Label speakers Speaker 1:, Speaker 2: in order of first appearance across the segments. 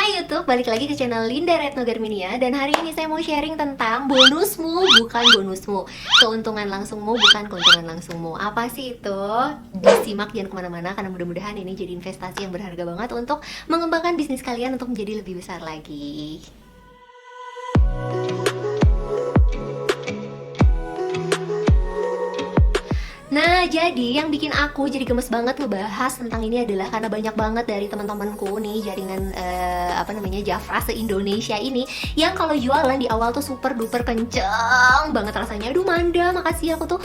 Speaker 1: Hai YouTube, balik lagi ke channel Linda Retno Garminia. Dan hari ini saya mau sharing tentang bonusmu bukan bonusmu, keuntungan langsungmu bukan keuntungan langsungmu. Apa sih itu? Disimak, jangan kemana-mana, karena mudah-mudahan ini jadi investasi yang berharga banget untuk mengembangkan bisnis kalian untuk menjadi lebih besar lagi. Nah, jadi yang bikin aku jadi gemes banget ngebahas tentang ini adalah karena banyak banget dari teman-temanku nih, jaringan Jafra se-Indonesia ini, yang kalau jualan di awal tuh super duper kenceng banget rasanya. Aduh Manda, makasih, aku tuh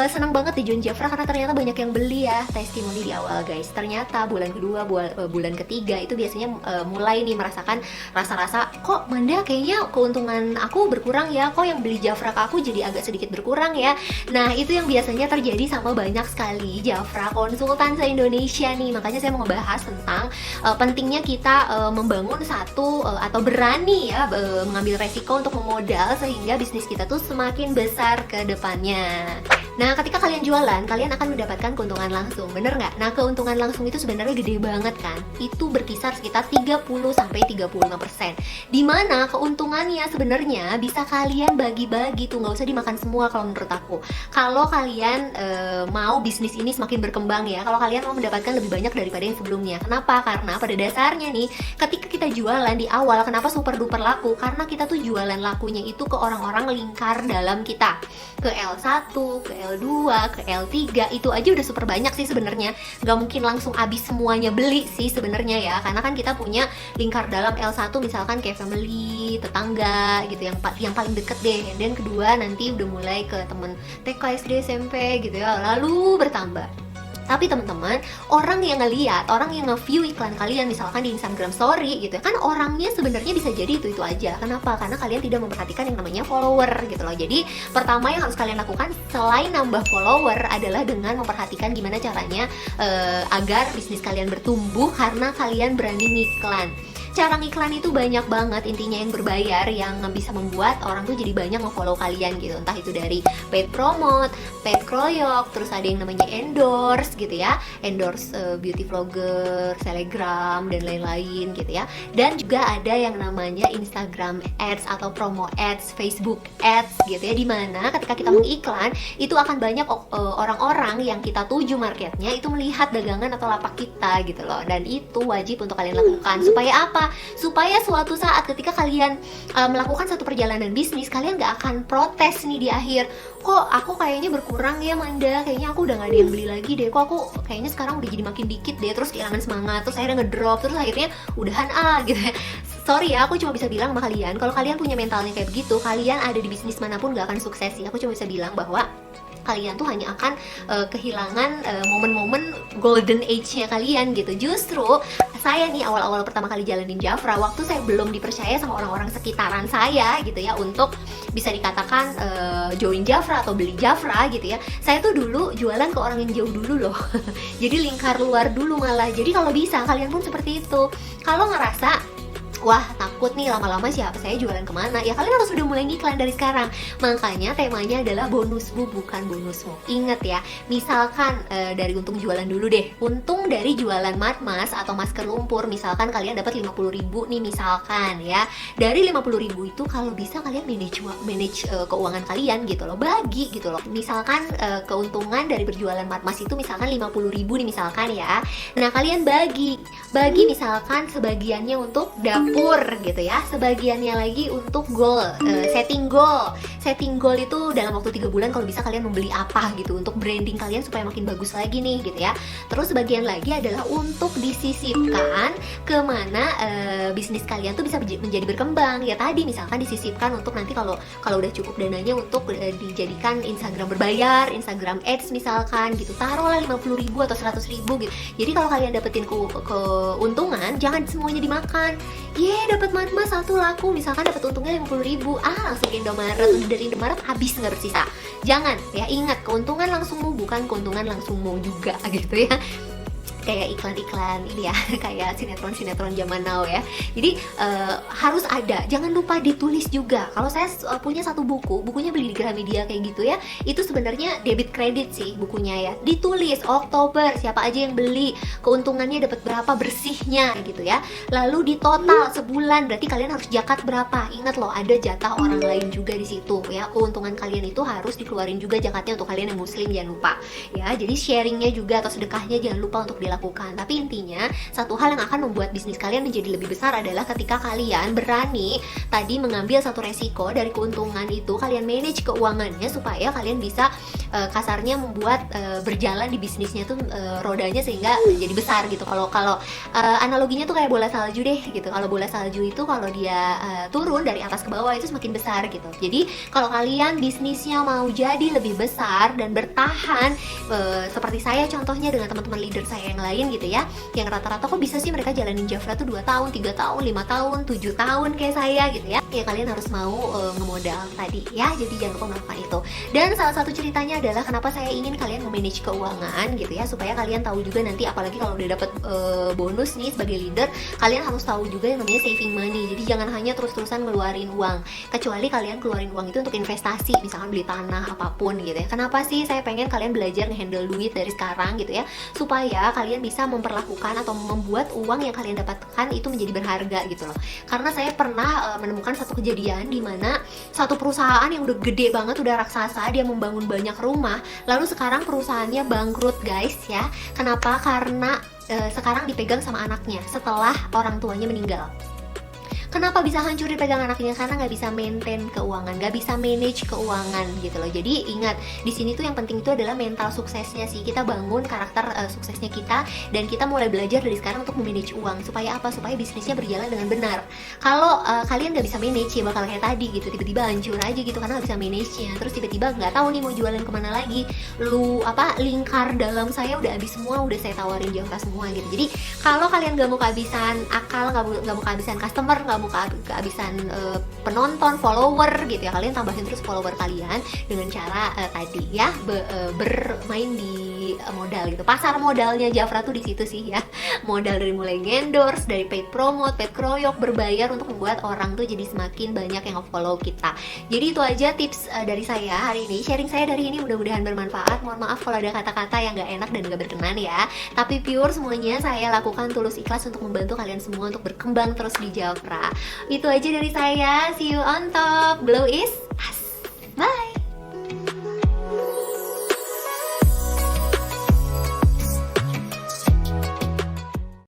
Speaker 1: senang banget di join Jafra karena ternyata banyak yang beli ya, testimoni di awal guys. Ternyata bulan kedua, bulan ketiga itu biasanya mulai nih merasakan rasa-rasa, kok Manda kayaknya keuntungan aku berkurang ya, kok yang beli Jafra ke aku jadi agak sedikit berkurang ya. Nah, itu yang biasanya terjadi sama banyak sekali Jafra konsultan se-Indonesia nih. Makanya saya mau ngebahas tentang pentingnya kita membangun atau berani ya mengambil resiko untuk memodal sehingga bisnis kita tuh semakin besar ke depannya. Nah, ketika kalian jualan, kalian akan mendapatkan keuntungan langsung, bener nggak? Nah, keuntungan langsung itu sebenarnya gede banget kan? Itu berkisar sekitar 30-35%. Dimana keuntungannya sebenarnya bisa kalian bagi-bagi tuh, nggak usah dimakan semua kalau menurut aku. Kalau kalian mau bisnis ini semakin berkembang ya, kalau kalian mau mendapatkan lebih banyak daripada yang sebelumnya. Kenapa? Karena pada dasarnya nih, ketika kita jualan di awal, kenapa super duper laku? Karena kita tuh jualan lakunya itu ke orang-orang lingkar dalam kita, ke L1, ke L2, ke L3, itu aja udah super banyak sih sebenarnya. Nggak mungkin langsung habis semuanya beli sih sebenarnya ya, karena kan kita punya lingkar dalam L1 misalkan kayak family, tetangga gitu, yang paling deket deh. Dan kedua nanti udah mulai ke temen TK, SD, SMP gitu ya, lalu bertambah. Tapi teman-teman, orang yang ngeliat, orang yang nge-view iklan kalian misalkan di Instagram story gitu ya, kan orangnya sebenarnya bisa jadi itu aja. Kenapa? Karena kalian tidak memperhatikan yang namanya follower gitu loh. Jadi pertama yang harus kalian lakukan selain nambah follower adalah dengan memperhatikan gimana caranya agar bisnis kalian bertumbuh karena kalian berani ngiklan. Cara ngiklan itu banyak banget, intinya yang berbayar, yang bisa membuat orang tuh jadi banyak nge-follow kalian gitu. Entah itu dari paid promote, paid kroyok, terus ada yang namanya endorse gitu ya, endorse beauty vlogger, selebgram, dan lain-lain gitu ya. Dan juga ada yang namanya Instagram ads atau promo ads, Facebook ads gitu ya, dimana ketika kita mengiklan itu akan banyak orang-orang yang kita tuju marketnya itu melihat dagangan atau lapak kita gitu loh. Dan itu wajib untuk kalian lakukan. Supaya apa? Supaya suatu saat ketika kalian melakukan satu perjalanan bisnis, kalian gak akan protes nih di akhir, kok aku kayaknya berkurang ya Manda, kayaknya aku udah gak ada yang beli lagi deh, kok aku kayaknya sekarang udah jadi makin dikit deh, terus kehilangan semangat, terus akhirnya ngedrop, terus akhirnya udahan gitu ya. Sorry ya, aku cuma bisa bilang sama kalian, kalau kalian punya mentalnya kayak begitu, kalian ada di bisnis manapun gak akan sukses sih. Aku cuma bisa bilang bahwa kalian tuh hanya akan kehilangan momen-momen golden age-nya kalian gitu. Justru saya nih awal-awal pertama kali jalanin Jafra, waktu saya belum dipercaya sama orang-orang sekitaran saya gitu ya untuk bisa dikatakan join Jafra atau beli Jafra gitu ya, saya tuh dulu jualan ke orang yang jauh dulu loh. Jadi lingkar luar dulu malah. Jadi kalau bisa kalian pun seperti itu. Kalau ngerasa wah takut nih lama-lama siapa saya jualan kemana, ya kalian harus udah mulai ngiklan dari sekarang. Makanya temanya adalah bonusmu bukan bonusmu. Ingat ya, misalkan dari untung jualan dulu deh, untung dari jualan matmas atau masker lumpur, misalkan kalian dapat 50.000 nih misalkan ya. Dari 50.000 itu kalau bisa kalian manage keuangan kalian gitu loh, bagi gitu loh. Misalkan keuntungan dari berjualan matmas itu misalkan 50.000 nih misalkan ya. Nah kalian bagi misalkan sebagiannya untuk dapur gitu ya, sebagiannya lagi untuk goal, setting goal itu dalam waktu 3 bulan kalau bisa kalian membeli apa gitu untuk branding kalian supaya makin bagus lagi nih gitu ya. Terus sebagian lagi adalah untuk disisipkan kemana bisnis kalian tuh bisa menjadi berkembang ya. Tadi misalkan disisipkan untuk nanti kalau udah cukup dananya untuk dijadikan Instagram berbayar, Instagram ads misalkan gitu, taruhlah 50.000 atau 100.000 gitu. Jadi kalau kalian dapetin keuntungan, jangan semuanya dimakan. Dapat matmas satu laku, misalkan dapat untungnya 50.000, langsung ke Indomaret, dari Indomaret habis nggak bersisa. Jangan ya, ingat keuntungan langsungmu bukan keuntungan langsungmu juga gitu ya. kayak iklan-iklan ini ya, kayak sinetron-sinetron zaman now ya. Jadi harus ada, jangan lupa ditulis juga. Kalau saya punya satu bukunya beli di Gramedia kayak gitu ya, itu sebenarnya debit kredit sih bukunya ya. Ditulis Oktober siapa aja yang beli, keuntungannya dapat berapa bersihnya gitu ya. Lalu di total sebulan berarti kalian harus zakat berapa. Ingat loh, ada jatah orang lain juga di situ ya. Keuntungan kalian itu harus dikeluarin juga zakatnya untuk kalian yang muslim, jangan lupa ya. Jadi sharingnya juga atau sedekahnya jangan lupa untuk dilakukan. Tapi intinya satu hal yang akan membuat bisnis kalian menjadi lebih besar adalah ketika kalian berani tadi mengambil satu resiko dari keuntungan itu, kalian manage keuangannya supaya kalian bisa kasarnya membuat berjalan di bisnisnya tuh rodanya sehingga menjadi besar gitu. Kalau analoginya tuh kayak bola salju deh gitu. Kalau bola salju itu kalau dia turun dari atas ke bawah itu semakin besar gitu. Jadi kalau kalian bisnisnya mau jadi lebih besar dan bertahan seperti saya contohnya dengan teman-teman leader saya yang lain gitu ya, yang rata-rata kok bisa sih mereka jalanin Jafra tuh 2 tahun, 3 tahun, 5 tahun, 7 tahun kayak saya gitu ya. Ya kalian harus mau ngemodal tadi ya. Jadi jangan lupa melakukan itu. Dan salah satu ceritanya adalah kenapa saya ingin kalian memanage keuangan gitu ya, supaya kalian tahu juga nanti apalagi kalau udah dapat bonus nih sebagai leader, kalian harus tahu juga yang namanya saving money. Jadi jangan hanya terus-terusan ngeluarin uang, kecuali kalian keluarin uang itu untuk investasi, misalkan beli tanah apapun gitu ya. Kenapa sih saya pengen kalian belajar ngehandle duit dari sekarang gitu ya, supaya kalian bisa memperlakukan atau membuat uang yang kalian dapatkan itu menjadi berharga gitu loh. Karena saya pernah menemukan satu kejadian di mana satu perusahaan yang udah gede banget, udah raksasa, dia membangun banyak rumah, lalu sekarang perusahaannya bangkrut guys ya. Kenapa? Karena sekarang dipegang sama anaknya setelah orang tuanya meninggal. Kenapa bisa hancur dipegang anaknya? Karena nggak bisa maintain keuangan, nggak bisa manage keuangan gitu loh. Jadi ingat, di sini tuh yang penting itu adalah mental suksesnya sih. Kita bangun karakter suksesnya kita, dan kita mulai belajar dari sekarang untuk memanage uang. Supaya apa? Supaya bisnisnya berjalan dengan benar. Kalau kalian nggak bisa manage ya bakal kayak tadi gitu, tiba-tiba hancur aja gitu karena nggak bisa manage-nya. Terus tiba-tiba nggak tahu nih mau jualan kemana lagi. Lingkar dalam saya udah habis semua, udah saya tawarin Jafra semua gitu. Jadi kalau kalian nggak mau kehabisan akal, nggak mau kehabisan customer, nggak mau kehabisan penonton, follower gitu ya, kalian tambahin terus follower kalian dengan cara tadi ya bermain di modal gitu. Pasar modalnya Jafra tuh di situ sih ya. Modal dari mulai endorse, dari paid promote, paid kroyok, berbayar untuk membuat orang tuh jadi semakin banyak yang follow kita. Jadi itu aja tips dari saya hari ini. Sharing saya dari ini mudah-mudahan bermanfaat. Mohon maaf kalau ada kata-kata yang gak enak dan gak berkenan ya. Tapi pure semuanya saya lakukan tulus ikhlas untuk membantu kalian semua untuk berkembang terus di Jafra. Itu aja dari saya. See you on top. Blow is